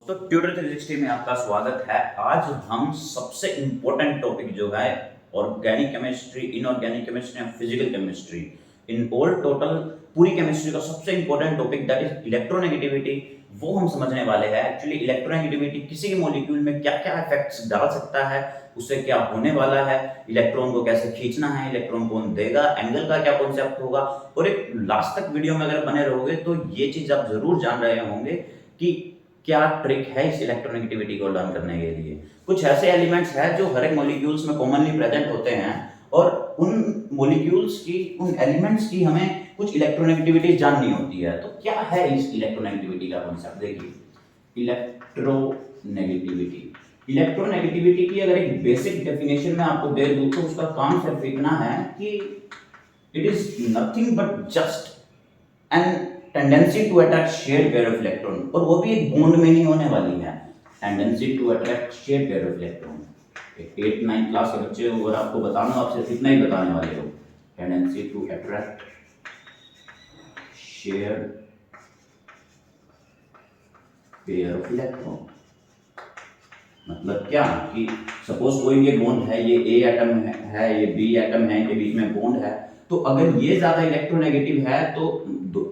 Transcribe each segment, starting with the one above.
तो ट्यूटर 360 में आपका स्वागत है। आज हम सबसे इम्पोर्टेंट टॉपिक जो है organic chemistry, inorganic chemistry and physical chemistry, in all total पूरी केमिस्ट्री का सबसे important topic that is electronegativity, वो हम समझने वाले हैं। एक्चुअली इलेक्ट्रोनेगेटिविटी किसी भी मॉलिक्यूल में क्या क्या इफेक्ट्स डाल सकता है, उससे क्या होने वाला है, इलेक्ट्रॉन को कैसे खींचना है, इलेक्ट्रॉन कौन देगा, एंगल का क्या कॉन्सेप्ट होगा, और एक लास्ट तक वीडियो में अगर बने रहोगे तो ये चीज आप जरूर जान रहे होंगे कि क्या ट्रिक है इस इलेक्ट्रोनेगेटिविटी को लर्न करने के लिए। कुछ ऐसे एलिमेंट्स हैं जो हर एक मॉलिक्यूल्स में कॉमनली प्रेजेंट होते हैं और उन मॉलिक्यूल्स की, उन एलिमेंट्स की हमें कुछ इलेक्ट्रोनेगेटिविटी जाननी होती है। तो क्या है इस इलेक्ट्रोनेगेटिविटी का कॉन्सेप्ट? देखिए, इलेक्ट्रोनेगेटिविटी इलेक्ट्रोनेगेटिविटी की अगर एक बेसिक डेफिनेशन में आपको दे दूं तो उसका काम सिर्फ इतना है कि it is nothing but just an tendency to attract shared pair of electron, और वो भी एक बॉन्ड में ही होने वाली है। Tendency to attract shared pair of electron. 8-9 class के बच्चे हो और आपको बताना, आप सिर्फ इतना ही बताने वाले हो, tendency to attract shared pair of electron. मतलब क्या कि सपोज कोई ये बॉन्ड है, ये ए एटम है, ये बी एटम है, इनके बीच में बॉन्ड है, तो अगर ये ज्यादा इलेक्ट्रोनेगेटिव है तो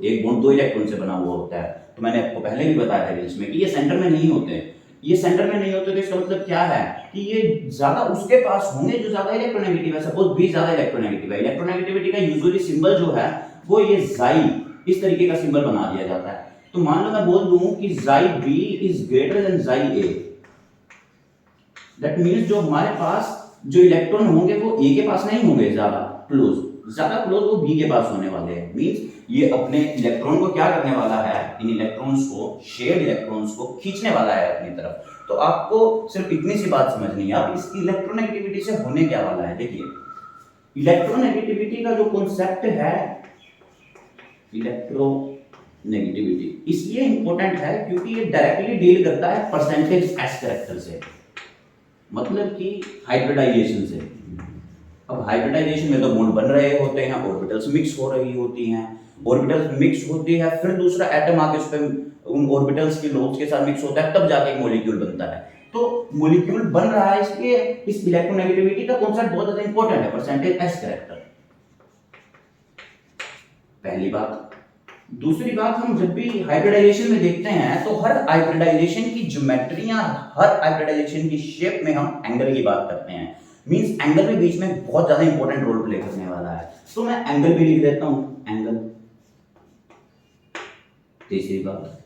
एक बॉन्ड 2 इलेक्ट्रॉन से बना हुआ होता है। तो मैंने आपको पहले भी बताया था इसमें कि ये सेंटर में नहीं होते। ये सेंटर में नहीं होते तो इसका मतलब क्या है कि ये ज्यादा उसके पास होंगे जो ज्यादा इलेक्ट्रोनेगेटिव है। सपोज बी ज्यादा इलेक्ट्रोनेगेटिव है, इलेक्ट्रोनेगेटिविटी का यूजुअली सिंबल जो है वो ये जाई, इस तरीके का सिंबल बना दिया जाता है। तो मान लो मैं बोल दूं कि जाई बी इज ग्रेटर देन जाई ए, दैट मींस जो हमारे पास जो इलेक्ट्रॉन होंगे वो ए के पास नहीं होंगे, ज्यादा क्लोज वो बी के पास होने वाले हैं। मींस ये अपने इलेक्ट्रॉन को क्या करने वाला है, इन इलेक्ट्रॉन्स को, शेयर्ड इलेक्ट्रॉन्स को खींचने वाला है अपनी तरफ। तो आपको सिर्फ इतनी सी बात समझनी है। अब इस इलेक्ट्रोनेगेटिविटी से होने क्या वाला है, देखिए इलेक्ट्रोनेगेटिविटी का जो कॉन्सेप्ट है, इलेक्ट्रोनेगेटिविटी इसलिए इंपॉर्टेंट है क्योंकि ये डायरेक्टली डील करता है परसेंटेज एस कैरेक्टर से, मतलब कि हाइब्रिडाइजेशन से। अब हाइब्रिडाइजेशन में तो बॉन्ड बन रहे होते हैं, ऑर्बिटल्स मिक्स हो रही होती हैं, ऑर्बिटल्स मिक्स होती है, फिर दूसरा एटम आके उस पे उन ऑर्बिटल्स के लोब्स के साथ मिक्स होता है, तब जाके एक मॉलिक्यूल बनता है। तो मॉलिक्यूल बन रहा है, इसलिए इस इलेक्ट्रोनेगेटिविटी का कॉन्सेप्ट बहुत ज्यादा इंपॉर्टेंट है, परसेंटेज एस कैरेक्टर। पहली बात। दूसरी बात, हम जब भी हाइब्रिडाइजेशन में देखते हैं तो हर हाइब्रिडाइजेशन की ज्योमेट्रियां, हर हाइब्रिडाइजेशन की शेप में हम एंगल की बात करते हैं। मींस एंगल भी बीच में बहुत ज्यादा इंपॉर्टेंट रोल प्ले करने वाला है। तो मैं एंगल भी लिख देता हूं, एंगल। तीसरी बात,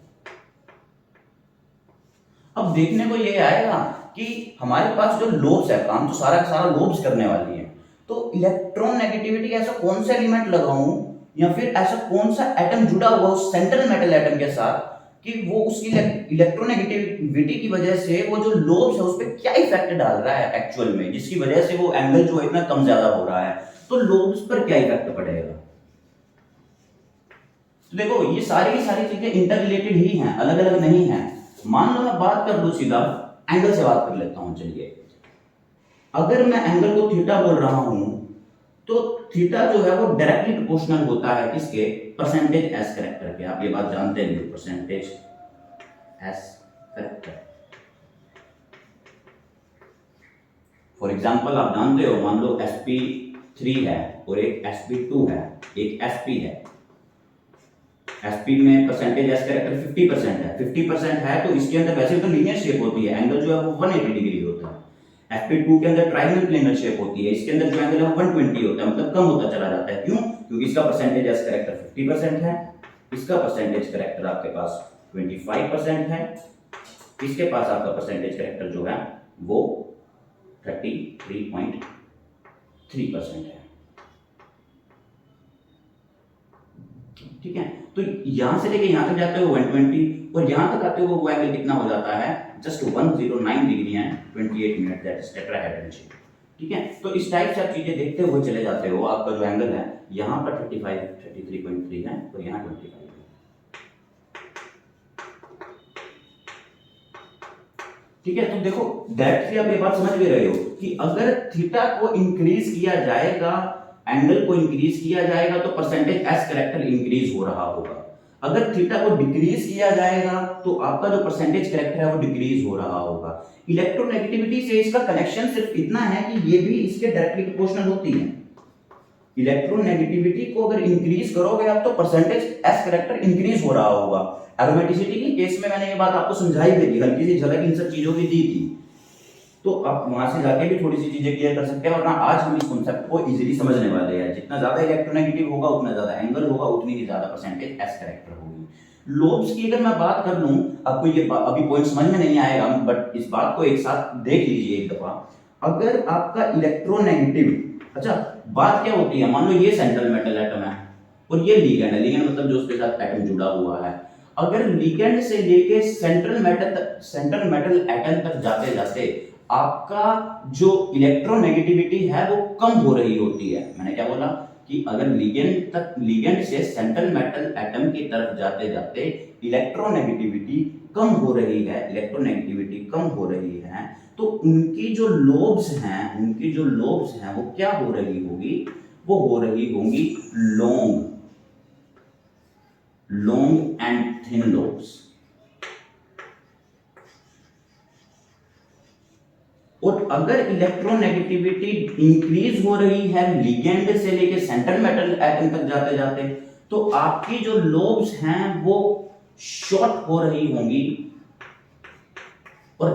अब देखने को ये आएगा कि हमारे पास जो लोब्स है, काम तो सारा का सारा लोब्स करने वाली है। तो इलेक्ट्रॉन नेगेटिविटी ऐसा कौन सा एलिमेंट लगाऊं या फिर ऐसा कौन सा एटम जुड़ा हुआ उस सेंट्रल मेटल एटम के साथ कि वो उसकी इलेक्ट्रोनेगेटिविटी की वजह से वो जो लोब्स है उस पर क्या इफेक्ट डाल रहा है एक्चुअल में, जिसकी वजह से वो एंगल जो है इतना कम ज्यादा हो रहा है। तो लोब्स पर क्या इफेक्ट पड़ेगा? तो देखो ये सारी की सारी चीजें इंटर रिलेटेड ही हैं, अलग अलग नहीं है। मान लो मैं बात कर दूं, सीधा एंगल से बात कर लेता हूं। चलिए, अगर मैं एंगल को थीटा बोल रहा हूं तो थीटा जो है वो डायरेक्टली प्रोपोर्शनल होता है किसके? परसेंटेज एस कैरेक्टर के। आप ये बात जानते हैं, percentage S character. For example आप जानते हो, मान लो sp3 है और एक sp2 है, एक sp है। sp में परसेंटेज एस कैरेक्टर 50% है, 50% है तो इसके अंदर वैसे तो लीनियर शेप होती है, एंगल जो है वो 180 डिग्री होता है। sp2 के अंदर ट्रायंगल प्लेनर शेप होती है, इसके अंदर जो एंगल है 120 होता है, मतलब कम होता चला जाता है। क्यों? क्योंकि इसका परसेंटेज एस कैरेक्टर 50% है, इसका परसेंटेज कैरेक्टर आपके पास 25% है, इसके पास आपका परसेंटेज कैरेक्टर जो है वो 33.3% है। ठीक है, तो यहां से लेके यहां तक जाते हो 120 और यहां तक आते हो वो एंगल कितना हो जाता है? Just 109 degree and 28 minute, that is tetrahedron shape. ठीक है, तो इस टाइप से आप चीजें देखते हुए चले जाते हो। आपका जो एंगल है यहां पर 33.3 है और यहां 25 है। ठीक है, तो देखो डायरेक्टली आप ये बात समझ भी रहे हो कि अगर थीटा को इंक्रीज किया जाएगा, एंगल को इंक्रीज किया जाएगा तो परसेंटेज एस कैरेक्टर इंक्रीज हो रहा होगा। अगर थीटा को डिक्रीज किया जाएगा तो आपका जो परसेंटेज कैरेक्टर है वो डिक्रीज हो रहा होगा। इलेक्ट्रोनेगेटिविटी से इसका कनेक्शन सिर्फ इतना है कि ये भी इसके डायरेक्टली प्रोपोर्शनल होती है। इलेक्ट्रोनेगेटिविटी को अगर इंक्रीज करोगे आप तो परसेंटेज एस कैरेक्टर इंक्रीज हो रहा होगा। एरोमेटिसिटी के केस में मैंने ये बात आपको समझाई भी थी, हल्की सी झलक इन सब चीजों की दी थी, तो आप वहां से जाके भी थोड़ी सी चीजें क्लियर कर सकते हैं। वरना आज हम इस कॉन्सेप्ट को इजीली समझने वाले हैं। जितना ज्यादा इलेक्ट्रोनेगेटिव होगा उतना ज्यादा एंगल होगा, उतनी ही ज्यादा परसेंटेज एस कैरेक्टर होगी। लोब्स की अगर मैं बात कर लूं, आपको ये अभी पॉइंट समझ में नहीं आएगा, बट इस बात को एक साथ देख लीजिए एक दफा। अगर आपका इलेक्ट्रोनेगेटिव, अच्छा बात क्या होती है, मान लो ये सेंट्रल मेटल एटम है और ये लिगेंड है, लिगेंड मतलब जो उसके साथ एटम जुड़ा हुआ है। अगर लिगेंड से लेके सेंट्रल मेटल एटम तक जाते जाते आपका जो इलेक्ट्रोनेगेटिविटी है वो कम हो रही होती है। मैंने क्या बोला कि अगर लिगेंड से सेंट्रल मेटल एटम की तरफ जाते जाते इलेक्ट्रोनेगेटिविटी कम हो रही है, तो उनकी जो लोब्स हैं वो क्या हो रही होगी, वो हो रही होंगी लॉन्ग एंड थिन लोब्स। और अगर इलेक्ट्रोनेगेटिविटी इंक्रीज हो रही है लिगेंड से लेके सेंट्रल मेटल एटम तक जाते जाते, तो आपकी जो लोब्स हैं वो शॉर्ट हो रही होंगी और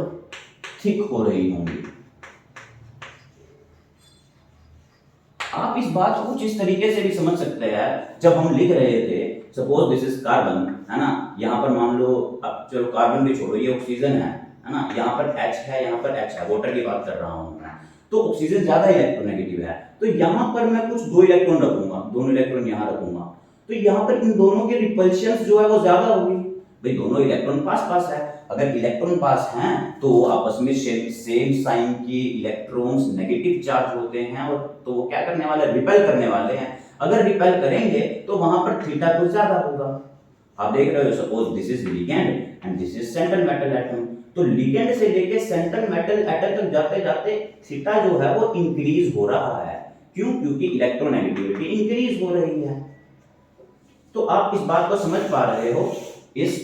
थिक हो रही होंगी। आप इस बात को कुछ इस तरीके से भी समझ सकते हैं, जब हम लिख रहे थे सपोज दिस इज कार्बन, है ना, यहां पर मान लो, अब चलो कार्बन भी छोड़ो, ये ऑक्सीजन है ना, यहाँ पर H है, यहाँ पर H है, वाटर की बात कर रहा हूँ मैं, तो ऑक्सीजन ज्यादा इलेक्ट्रोनेगेटिव है, तो यहाँ पर मैं कुछ 2 इलेक्ट्रॉन रखूंगा, दोनों इलेक्ट्रॉन यहाँ रखूंगा, तो यहाँ पर इन दोनों के रिपल्शन जो है वो ज्यादा होगी। भाई दोनों इलेक्ट्रॉन पास है, अगर इलेक्ट्रॉन पास हैं तो आपस में सेम साइन की इलेक्ट्रॉन्स नेगेटिव चार्ज होते हैं, और तो वो क्या करने वाले, रिपेल करने वाले हैं। अगर रिपेल करेंगे तो वहां पर थीटा कुछ ज्यादा होगा। आप देख रहे हो suppose this is ligand and this is central metal atom, तो लिगेंड से लेके सेंट्रल मेटल एटम तक जाते जाते थीटा जो है वो इंक्रीज हो रहा है। क्यों? क्योंकि इलेक्ट्रोनेगेटिविटी इंक्रीज हो रही है। तो आप इस बात को समझ पा रहे हो इस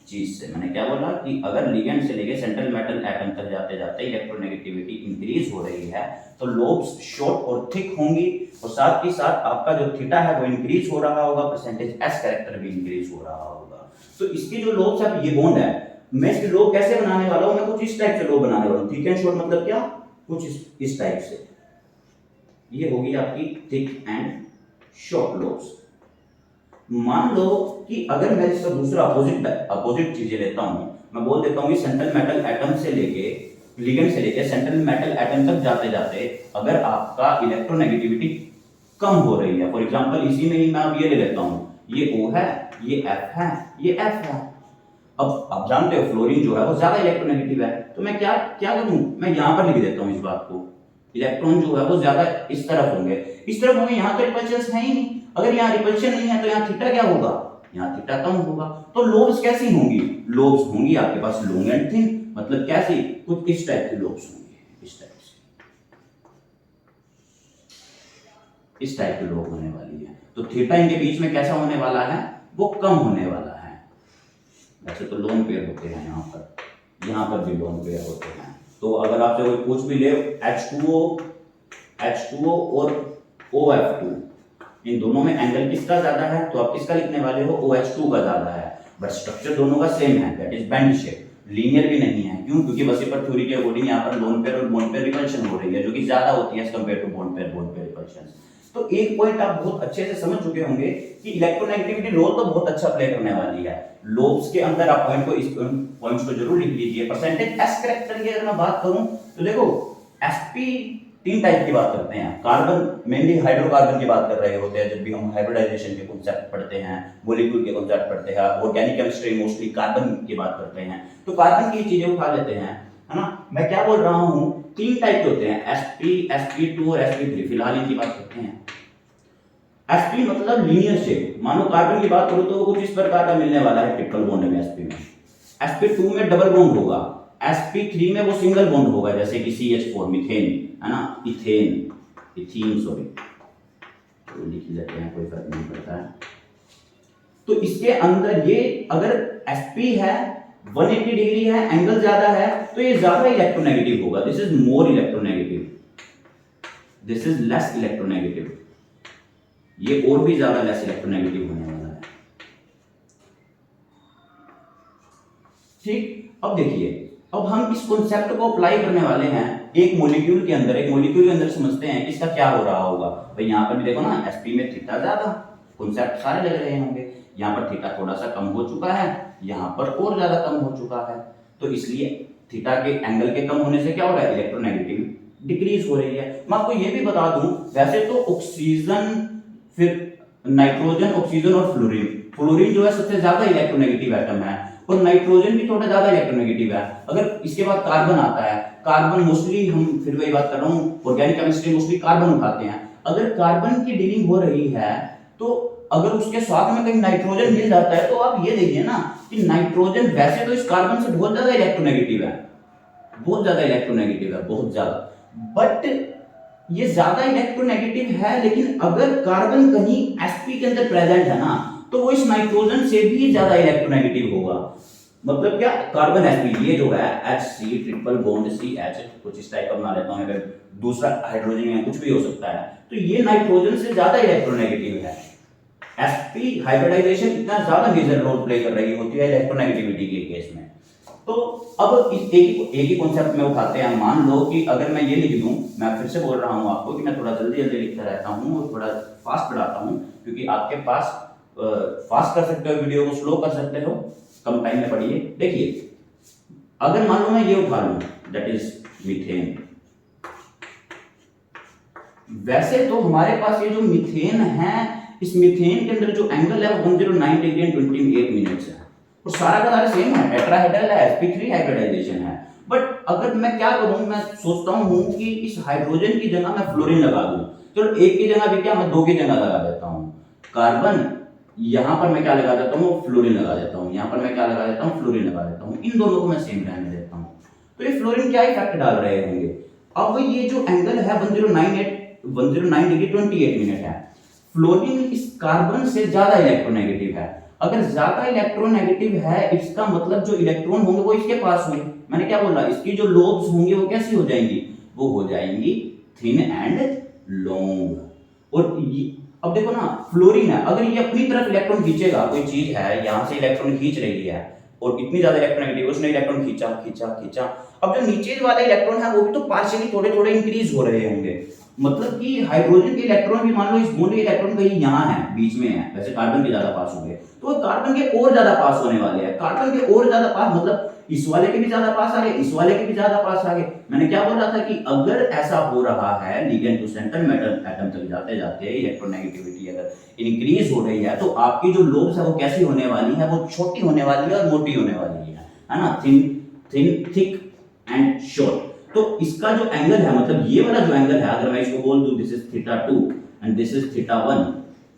चीज से। मैंने क्या बोला कि अगर लिगेंड से लेके सेंट्रल मेटल एटम तक जाते जाते इलेक्ट्रोनेगेटिविटी इंक्रीज हो रही है तो लोब्स शॉर्ट और थिक होंगी, और साथ ही साथ आपका जो थीटा है वो इंक्रीज हो रहा होगा, परसेंटेज एस कैरेक्टर भी इंक्रीज हो रहा होगा। तो इसकी जो लोब्स है, ये बॉन्ड है, मैं इसके लोब कैसे बनाने वाला हूं, मैं कुछ इस टाइप से लोब बनाने वाला हूं। थिक एंड शॉर्ट मतलब क्या, कुछ इस टाइप से, ये होगी आपकी थिक एंड शॉर्ट लोब्स। मान लो कि अगर मैं इसका दूसरा अपोजिट चीजें लेता हूं, मैं बोल देता हूं कि सेंट्रल मेटल एटम से लेके लिगेंड से लेके सेंट्रल मेटल एटम तक जाते जाते अगर आपका इलेक्ट्रोनेगेटिविटी कम हो रही है, फॉर एग्जांपल इसी में ही मैं अब ये ले लेता हूं, ये O है, ये F है, ये F है। अब आप जानते हो फ्लोरीन जो है वो ज्यादा इलेक्ट्रोनेगेटिव है, तो मैं क्या करूं, मैं यहां पर लिख देता हूं इस बात को, इलेक्ट्रॉन जो है वो ज्यादा इस तरफ होंगे, यहां तो रिपल्शन है ही नहीं। अगर यहाँ रिपल्शन नहीं है तो यहाँ थीटा क्या होगा, यहाँ थीटा कम होगा। तो लोब्स कैसी होंगी, लोब्स होंगी आपके पास लॉन्ग एंड थिन, मतलब कैसी, कुछ इस टाइप की लोब्स होंगी, इस टाइप से, इस टाइप की लोब होने वाली है। तो थीटा इनके बीच में कैसा होने वाला है, वो कम होने वाला है। वैसे तो लोन पेयर होते हैं यहाँ पर भी लोन पेयर होते हैं। तो अगर आपसे कोई पूछ भी ले H2O और OF2, इन दोनों में एंगल किसका ज्यादा है, तो आप किसका लिखने वाले हो, OH2 का ज्यादा है, बट स्ट्रक्चर दोनों का सेम है, that is bend shape, linear भी नहीं है। क्यों? क्योंकि वसीफर थ्योरी के अकॉर्डिंग यहाँ पर लोन पेयर और बॉन्ड पेयर रिपल्शन हो रही है, जो कि ज्यादा होती है as compare to bond pair repulsion. तो एक पॉइंट आप बहुत अच्छे से समझ चुके होंगे कि इलेक्ट्रोनेगेटिविटी रोल तो बहुत अच्छा प्ले करने वाली है। लोब्स के अंदर आप पॉइंट्स को जरूर लिख लीजिए। परसेंटेज एस कैरेक्टर की अगर मैं बात करूं तो देखो sp 3 टाइप की बात करते हैं। कार्बन मेनली हाइड्रोकार्बन की बात कर रहे होते हैं जब भी हम हाइब्रिडाइजेशन के कॉन्सेप्ट पढ़ते हैं, मॉलिक्यूल के कॉन्सेप्ट पढ़ते हैं, ऑर्गेनिक केमिस्ट्री मोस्टली कार्बन की बात करते हैं, तो कार्बन की चीजें उठा लेते हैं, है ना। मैं क्या बोल रहा हूं, 3 टाइप के होते हैं, sp sp2 और sp3। फिलहाल इनकी बात करते हैं। sp मतलब लीनियर शेप, मानो कार्बन की बात करूं तो कुछ इस प्रकार का मिलने वाला है ट्रिपल बॉन्ड में sp में, sp2 में डबल बॉन्ड होगा, sp3 में वो सिंगल बॉन्ड होगा, जैसे कि CH4 मीथेन, है ना, इथीन सॉरी, तो लिख लेते हैं, कोई फर्क नहीं पड़ता है। तो इसके अंदर ये अगर sp है 180 डिग्री है, एंगल ज्यादा है, तो ये ज्यादा इलेक्ट्रोनेगेटिव होगा। This is more electronegative, this is less electronegative, ये और भी ज्यादा लेस इलेक्ट्रोनेगेटिव होने वाला है। ठीक, अब देखिए, अब हम इस कॉन्सेप्ट को अप्लाई करने वाले हैं एक मॉलिक्यूल के अंदर। एक मॉलिक्यूल के अंदर समझते हैं कि इसका क्या हो रहा होगा। भाई यहाँ पर भी देखो ना, sp में थीटा ज्यादा, कॉन्सेप्ट सारे लग रहे होंगे। यहाँ पर थीटा थोड़ा सा कम हो चुका है, यहाँ पर और ज्यादा कम हो चुका है, तो इसलिए थीटा के एंगल के कम होने से क्या हो रहा है, इलेक्ट्रोनेगेटिव डिक्रीज हो रही है। मैं आपको ये भी बता दूं, वैसे तो ऑक्सीजन, फिर नाइट्रोजन, ऑक्सीजन और फ्लोरीन, फ्लोरीन जो है सबसे ज्यादा इलेक्ट्रोनेगेटिव एटम है, और नाइट्रोजन भी थोड़ा ज्यादा इलेक्ट्रोनेगेटिव है। अगर इसके बाद कार्बन आता है, कार्बन मोस्टली, हम फिर वही बात कर रहा हूँ, ऑर्गेनिक केमिस्ट्री मोस्टली कार्बन उठाते हैं। अगर कार्बन की डीलिंग हो रही है, तो अगर उसके साथ में कहीं नाइट्रोजन मिल जाता है, तो आप ये देखिए ना कि नाइट्रोजन वैसे तो इस कार्बन से बहुत ज्यादा इलेक्ट्रोनेगेटिव है, बहुत ज्यादा इलेक्ट्रोनेगेटिव है, बहुत ज्यादा, बट ये ज्यादा इलेक्ट्रोनेगेटिव है। लेकिन अगर कार्बन कहीं sp के अंदर प्रेजेंट है ना, तो वो इस नाइट्रोजन से भी ज्यादा इलेक्ट्रोनेगेटिव होगा। मतलब क्या, कार्बन sp, ये जो है HC ट्रिपल बॉन्ड CH, कुछ इस टाइप का बना लेता हूं, अगर दूसरा हाइड्रोजन या कुछ भी हो सकता है, तो ये नाइट्रोजन से ज्यादा इलेक्ट्रोनेगेटिव है। sp हाइब्रिडाइजेशन इतना ज्यादा मेजर रोल प्ले कर रही होती है इलेक्ट्रोनेगेटिविटी के केस में। तो अब इस एक ही कॉन्सेप्ट में उठाते हैं। मान लो कि अगर मैं ये लिख दूं, मैं फिर से बोल रहा हूं आपको कि मैं थोड़ा जल्दी जल्दी लिखता रहता हूं और थोड़ा फास्ट पढ़ाता हूं, क्योंकि आपके पास फास्ट कर सकते हो, वीडियो को स्लो कर सकते हो, कम टाइम में पढ़िए। देखिए, अगर मान लो मैं ये उठा लूं, दैट इज मीथेन। वैसे तो हमारे पास ये जो मीथेन है, इस मीथेन के अंदर जो एंगल है वो 109 डिग्री एंड 28 मिनट्स है, और सारा का सारा सेम है, टेट्राहेड्रल है, sp3 हाइब्रिडाइजेशन है। बट अगर मैं क्या करूं, मैं सोचता हूं कि इस हाइड्रोजन की जगह मैं फ्लोरीन लगा दूं। चलो एक की जगह भी क्या, मैं दो की जगह लगा देता हूं कार्बन, यहां पर मैं क्या लगा देता हूं, फ्लोरीन लगा देता हूं, यहां पर मैं क्या लगा देता हूं, फ्लोरीन लगा देता हूं, इन दोनों को मैं सेम रहने देता हूं। तो ये फ्लोरीन क्या इफेक्ट डाल रहे होंगे। अब ये जो एंगल है 109 डिग्री 28 मिनट है, फ्लोरीन इस कार्बन से ज्यादा इलेक्ट्रोनेगेटिव है। अगर ज्यादा इलेक्ट्रोनेगेटिव है, इसका मतलब जो इलेक्ट्रॉन होंगे वो इसके पास होंगे। मैंने क्या बोला, इसकी जो लोब्स होंगी वो कैसी हो जाएंगी, वो हो जाएंगी थिन एंड लॉन्ग। और अब देखो ना, फ्लोरीन है, अगर ये अपनी तरफ इलेक्ट्रॉन खींचेगा, कोई चीज है यहां से इलेक्ट्रॉन खींच रही है और इतनी ज्यादा इलेक्ट्रोनेगेटिव, उसने इलेक्ट्रॉन खींचा खींचा खींचा, अब जो नीचे वाला इलेक्ट्रॉन है वो भी तो पार्शियली थोड़े थोड़े इंक्रीज हो रहे होंगे। मतलब कि हाइड्रोजन के इलेक्ट्रॉन भी, मान लो इस बॉन्ड के इलेक्ट्रॉन कहीं यहाँ है, बीच में है, वैसे कार्बन के ज्यादा पास होंगे, तो कार्बन के और ज्यादा पास होने वाले हैं। कार्बन के और ज्यादा पास मतलब इस वाले के भी ज्यादा पास आ गए, इस वाले के भी ज्यादा पास आ गए। मैंने क्या बोल रहा था कि अगर ऐसा हो रहा है, ligand to centre metal atom तक जाते जाते इलेक्ट्रोनेगेटिविटी अगर इंक्रीज हो रही है, तो आपकी जो लोब्स है वो कैसी होने वाली है, वो छोटी होने वाली है और मोटी होने वाली है ना, थिन थिक एंड शॉर्ट। तो इसका जो एंगल है, मतलब ये वाला जो एंगल है, अगर मैं इसको बोल दूं this is theta 2 and this is theta 1,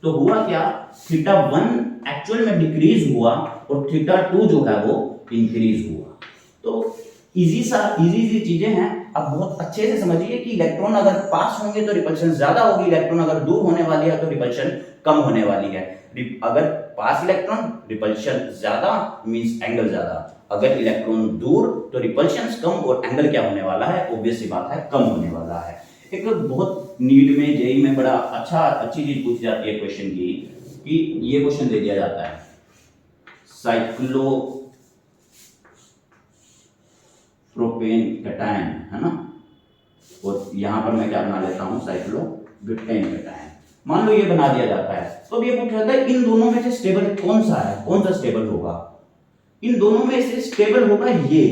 तो हुआ क्या, थीटा 1 एक्चुअल में डिक्रीज हुआ और थीटा 2 जो है वो इंक्रीज हुआ। तो इजी चीजें हैं, आप बहुत अच्छे से समझिए कि इलेक्ट्रॉन अगर पास होंगे तो रिपल्शन ज्यादा होगी, इलेक्ट्रॉन अगर दूर होने वाली है तो रिपल्शन कम होने वाली है। अगर पास इलेक्ट्रॉन, रिपल्शन ज्यादा मींस एंगल ज्यादा, अगर इलेक्ट्रॉन दूर तो रिपल्शन कम और एंगल क्या होने वाला है, ऑब्वियस सी बात है, कम होने वाला है। एक बहुत नीट में, जेई में बड़ा अच्छी चीज पूछी जाती है क्वेश्चन की, कि ये क्वेश्चन दे दिया जाता है, साइक्लो प्रोपेन कैटायन है ना, और यहां पर मैं क्या बना लेता हूं, साइक्लोब्यूटेन कैटायन। मान लो ये बना दिया जाता है, तो अब ये पूछा जाता है इन दोनों में से स्टेबल कौन सा है, कौन सा स्टेबल होगा। इन दोनों में से स्टेबल होगा ये,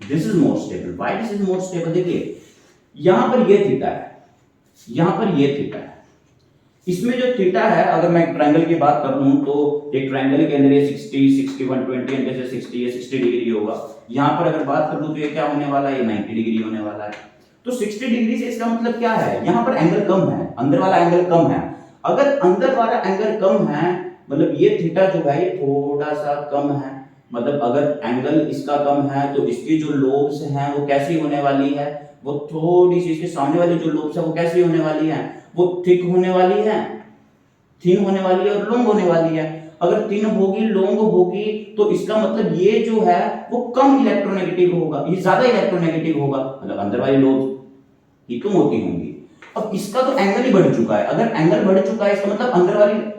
this is more stable. Why this is more stable, देखिए यहां पर ये थीटा है, यहां पर ये थीटा है, इसमें जो थीटा है, अगर मैं ट्रायंगल की बात कर लूं तो एक ट्रायंगल के अंदर ये 60 60 120 एंड जैसे 60 ये 60 डिग्री होगा। यहां पर अगर बात कर लूं तो ये क्या होने वाला है, ये 90 डिग्री होने वाला है। तो 60 डिग्री से इसका मतलब क्या है, यहां पर एंगल कम है, अंदर वाला एंगल कम है। अगर अंदर वाला एंगल कम है, मतलब ये थीटा जो है ये थोड़ा सा कम है, मतलब अगर एंगल इसका कम है तो इसकी जो लोब्स हैं वो कैसी होने वाली है, वो थोड़ी सी, इसके सामने वाली जो लोब्स है वो कैसी होने वाली है, वो थिक होने वाली है, थिन होने वाली है और लॉन्ग होने वाली है। अगर थिन होगी, लॉन्ग होगी, तो इसका मतलब ये जो है वो कम इलेक्ट्रोनेगेटिव होगा, ये ज्यादा इलेक्ट्रोनेगेटिव होगा, मतलब अंदर वाली लोब्स ये तो मोटी होंगी। अब इसका तो एंगल ही बढ़ चुका है, अगर एंगल बढ़ चुका है इसका मतलब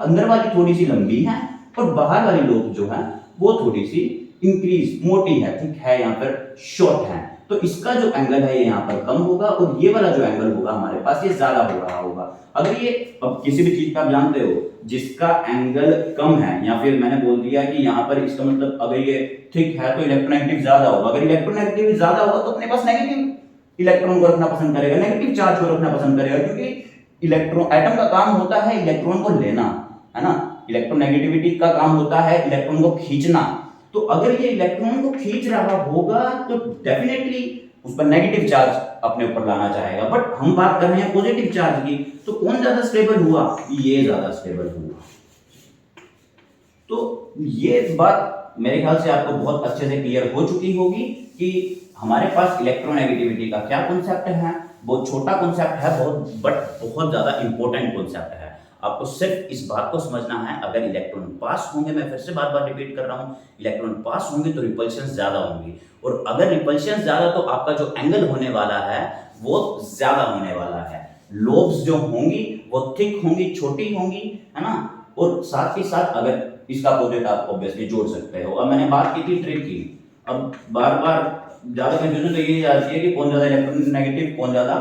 अंदर वाली थोड़ी सी लंबी है और बाहर वाली लोब जो है वो थोड़ी सी इंक्रीज मोटी है, ठीक है, यहाँ पर शॉर्ट है। तो इसका जो एंगल है ये यहाँ पर कम होगा और ये वाला जो एंगल होगा हमारे पास ये ज्यादा हो रहा होगा। अगर ये, अब किसी भी चीज का आप जानते हो जिसका एंगल कम है, या फिर मैंने बोल दिया कि यहाँ पर इसका मतलब अगर ये थिक है तो इलेक्ट्रोनेगेटिव ज्यादा होगा, अगर इलेक्ट्रोनेगेटिव ज्यादा होगा तो अपने पास नेगेटिव इलेक्ट्रॉन को रखना पसंद करेगा, नेगेटिव चार्ज को रखना पसंद करेगा, क्योंकि इलेक्ट्रॉन, एटम का काम होता है इलेक्ट्रॉन को लेना, है ना, इलेक्ट्रोनेगेटिविटी का काम होता है इलेक्ट्रॉन को खींचना। तो अगर ये इलेक्ट्रॉन को खींच रहा होगा तो डेफिनेटली उस पर नेगेटिव चार्ज अपने ऊपर लाना चाहेगा, बट हम बात कर रहे हैं पॉजिटिव चार्ज की, तो कौन ज्यादा स्टेबल हुआ, ये ज्यादा स्टेबल हुआ। तो ये बात मेरे ख्याल से आपको बहुत अच्छे से क्लियर हो चुकी होगी कि हमारे पास इलेक्ट्रोनेगेटिविटी का क्या कॉन्सेप्ट है। बहुत छोटा कॉन्सेप्ट है, बहुत ज्यादा इंपॉर्टेंट कॉन्सेप्ट है। आपको सिर्फ इस बात को समझना है, अगर इलेक्ट्रॉन पास होंगे, मैं फिर से बार बार रिपीट कर रहा हूं, इलेक्ट्रॉन पास होंगे तो रिपल्शन ज्यादा होंगी, और अगर रिपल्शन ज्यादा तो आपका जो एंगल होने वाला है वो ज्यादा होने वाला है। लोब्स जो होंगी वो थिक होंगी, छोटी होंगी, है ना, और साथ ही साथ अगर इसका अपोजिट आप ऑब्वियसली जोड़ सकते हो। अब मैंने बात की थी ट्रिक की, अब बार बार ज्यादा कंफ्यूजन तो ये आती है कि कौन ज्यादा इलेक्ट्रोनेगेटिव कौन ज्यादा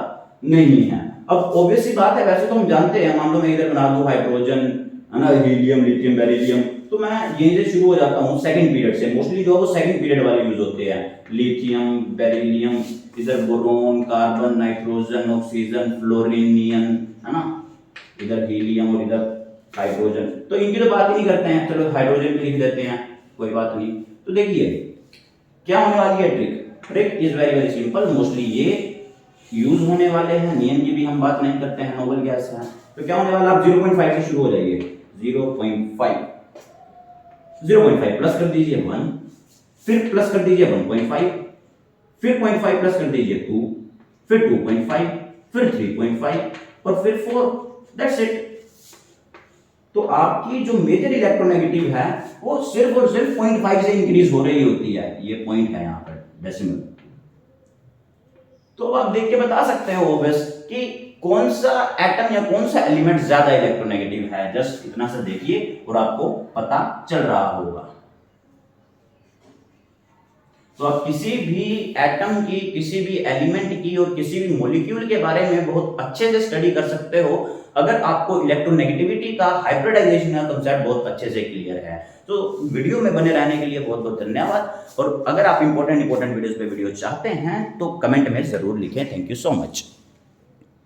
नहीं है। अब ऑब्वियस सी बात है, वैसे तो हम जानते हैं, मान लो मैं इधर बना दूं हाइड्रोजन, है ना, हीलियम, लिथियम, बेरिलियम, तो मैं यहीं से शुरू हो जाता हूँ सेकंड पीरियड से, मोस्टली जो है वो सेकंड पीरियड वाले यूज होते हैं, लिथियम, बेरिलियम, इधर बोरोन, कार्बन, नाइट्रोजन, ऑक्सीजन, फ्लोरीनियम, है ना, इधर हीलियम और इधर हाइड्रोजन। तो इनकी तो बात ही नहीं करते हैं, चलो हाइड्रोजन लिख देते हैं, कोई बात नहीं। तो देखिए क्या होने वाली है trick is very very simple, mostly ये यूज होने वाले हैं, नियम की भी हम बात नहीं करते हैं, नोबल गैस है। तो क्या होने वाला, आप 0.5 से शुरू हो जाइए, 0.5 प्लस कर दीजिए 1, फिर प्लस कर दीजिए 1.5, फिर 0.5 प्लस कर दीजिए 2, फिर 2.5, फिर 3.5 और फिर 4, दैट्स इट। तो आपकी जो मेजर इलेक्ट्रोनेगेटिव है वो सिर्फ और सिर्फ 0.5 से इंक्रीज हो रही होती है, ये पॉइंट है यहाँ पर डेसिमल। तो आप देख के बता सकते हो बस कि कौन सा एटम या कौन सा एलिमेंट ज्यादा इलेक्ट्रोनेगेटिव है, जस्ट इतना सा देखिए और आपको पता चल रहा होगा। तो आप किसी भी एटम की, किसी भी एलिमेंट की और किसी भी मॉलिक्यूल के बारे में बहुत अच्छे से स्टडी कर सकते हो अगर आपको इलेक्ट्रोनेगेटिविटी का, हाइब्रिडाइजेशन का कांसेप्ट बहुत अच्छे से क्लियर है। तो वीडियो में बने रहने के लिए बहुत बहुत धन्यवाद, और अगर आप इंपॉर्टेंट वीडियोस पे वीडियो चाहते हैं तो कमेंट में जरूर लिखें। Thank you so much.